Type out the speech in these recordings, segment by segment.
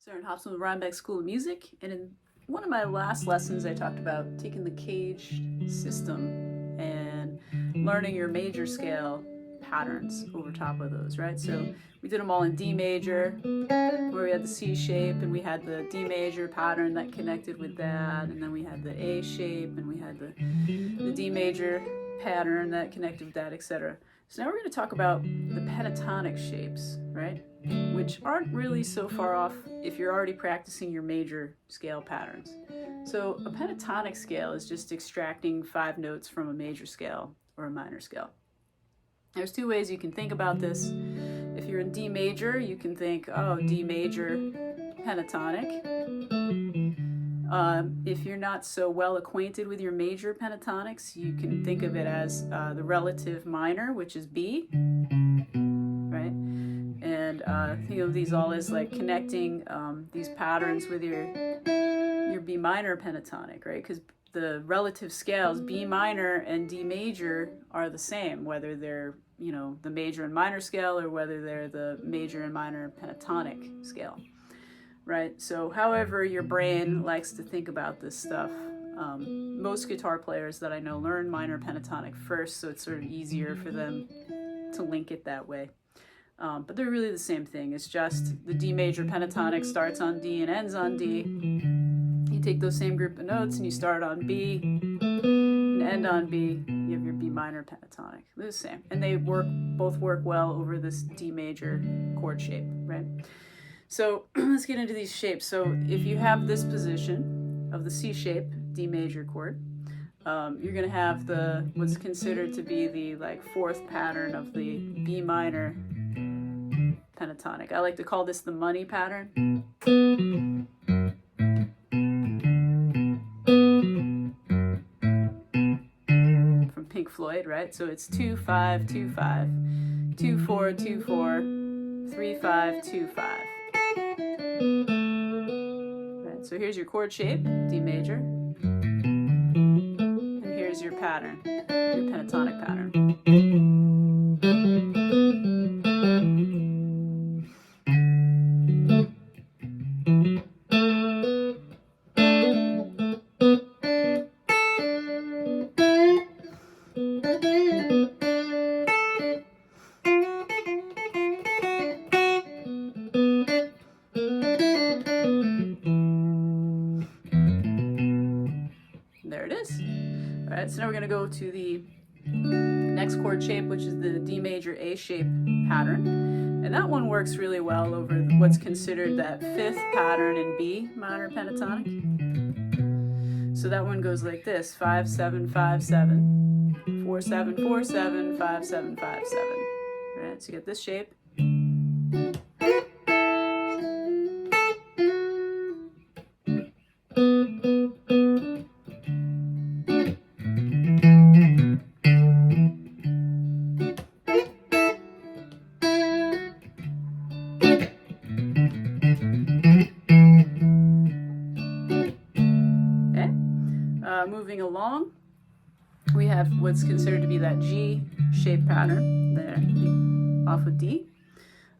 Starting Hobson with Rhinebeck School of Music, and in one of my last lessons I talked about taking the CAGED system and learning your major scale patterns over top of those, right? So we did them all in D major, where we had the C shape, and we had the D major pattern that connected with that, and then we had the A shape, and we had the D major pattern that connected with that, etc. So now we're going to talk about the pentatonic shapes, right? Which aren't really so far off if you're already practicing your major scale patterns. So a pentatonic scale is just extracting 5 notes from a major scale or a minor scale. There's 2 ways you can think about this. If you're in D major, you can think, oh, D major pentatonic. If you're not so well acquainted with your major pentatonics, you can think of it as the relative minor, which is B, right? And think of these all as like connecting these patterns with your B minor pentatonic, right? Because the relative scales, B minor and D major, are the same, whether they're, you know, the major and minor scale or whether they're the major and minor pentatonic scale. Right, so however your brain likes to think about this stuff, most guitar players that I know learn minor pentatonic first, so it's sort of easier for them to link it that way. But they're really the same thing. It's just the D major pentatonic starts on D and ends on D. You take those same group of notes and you start on B and end on B. You have your B minor pentatonic. They're the same, and they both work well over this D major chord shape, right? So let's get into these shapes. So if you have this position of the C shape, D major chord, you're going to have what's considered to be the 4th pattern of the B minor pentatonic. I like to call this the money pattern. From Pink Floyd, right? So it's 2-5, 2-5, 2-4, 2-4, 3-5, 2-5. Right, so here's your chord shape, D major, and here's your pattern, your pentatonic pattern. There it is. All right, so now we're going to go to the next chord shape, which is the D major A shape pattern. And that one works really well over what's considered that 5th pattern in B minor pentatonic. So that one goes like this: 5-7-5-7, 4-7-4-7, 5-7-5-7. All right, so you get this shape. Moving along, we have what's considered to be that G shape pattern there, off of D.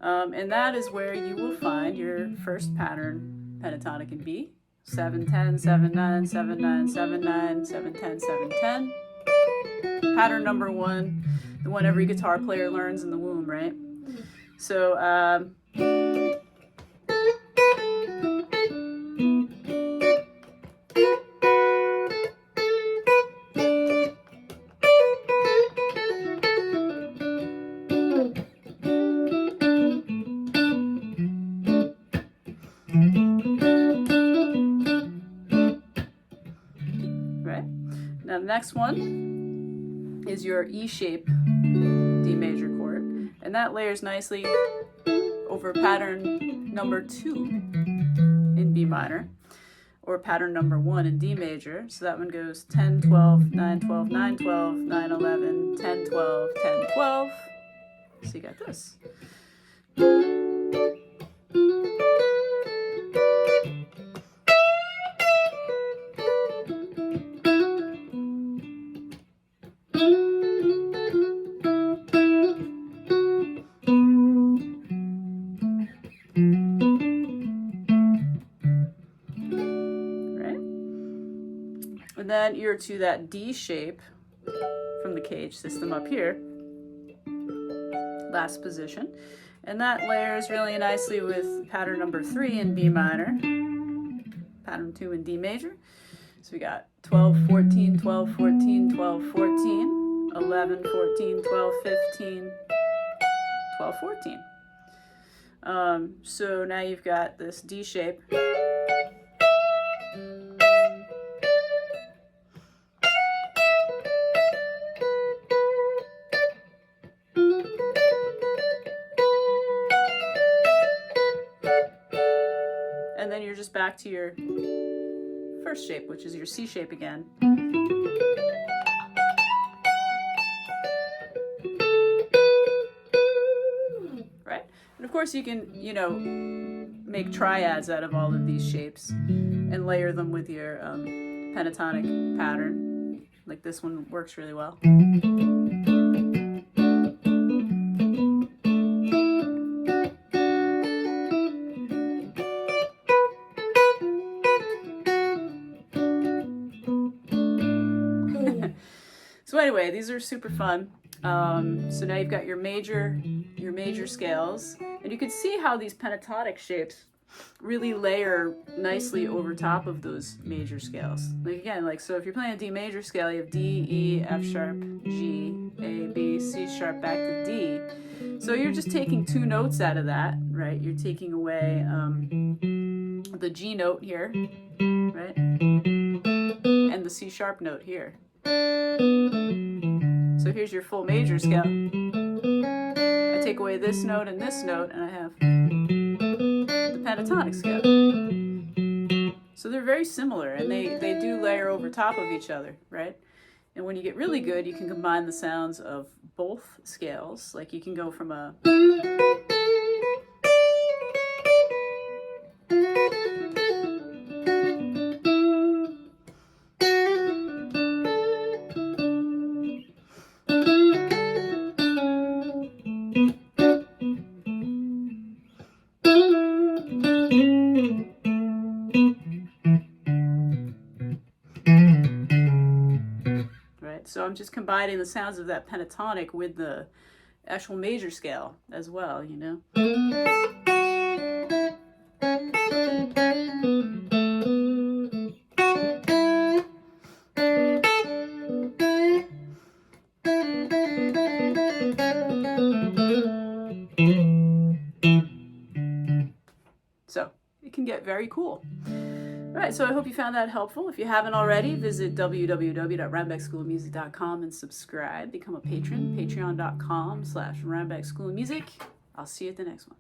And that is where you will find your 1st pattern pentatonic in B. 7-10, 7-9, 7-9, 7-9, 7-10, 7-10. Pattern number 1, the one every guitar player learns in the womb, right? So, now the next one is your E shape D major chord, and that layers nicely over pattern number 2 in B minor, or pattern number 1 in D major. So that one goes 10-12, 9-12, 9-12, 9-11, 10-12, 10-12. So you got this. And then you're to that D shape from the CAGED system up here, last position. And that layers really nicely with pattern number 3 in B minor, pattern 2 in D major. So we got 12, 14, 12, 14, 12, 14, 11, 14, 12, 15, 12, 14. So now you've got this D shape. And then you're just back to your first shape, which is your C shape again. Right? And of course you can, you know, make triads out of all of these shapes and layer them with your pentatonic pattern. Like this one works really well. So anyway, these are super fun. So now you've got your major scales, and you can see how these pentatonic shapes really layer nicely over top of those major scales. Like again, like so if you're playing a D major scale, you have D, E, F sharp, G, A, B, C sharp, back to D. So you're just taking 2 notes out of that, right? You're taking away the G note here, right? And the C sharp note here. So here's your full major scale. I take away this note, and I have the pentatonic scale. So they're very similar, and they do layer over top of each other, right? And when you get really good, you can combine the sounds of both scales. Like you can go from a so I'm just combining the sounds of that pentatonic with the actual major scale as well, you know. So it can get very cool. All right, so I hope you found that helpful. If you haven't already, visit www.rhinebeckschoolofmusic.com and subscribe. Become a patron, patreon.com/Rhinebeck School of Music. I'll see you at the next one.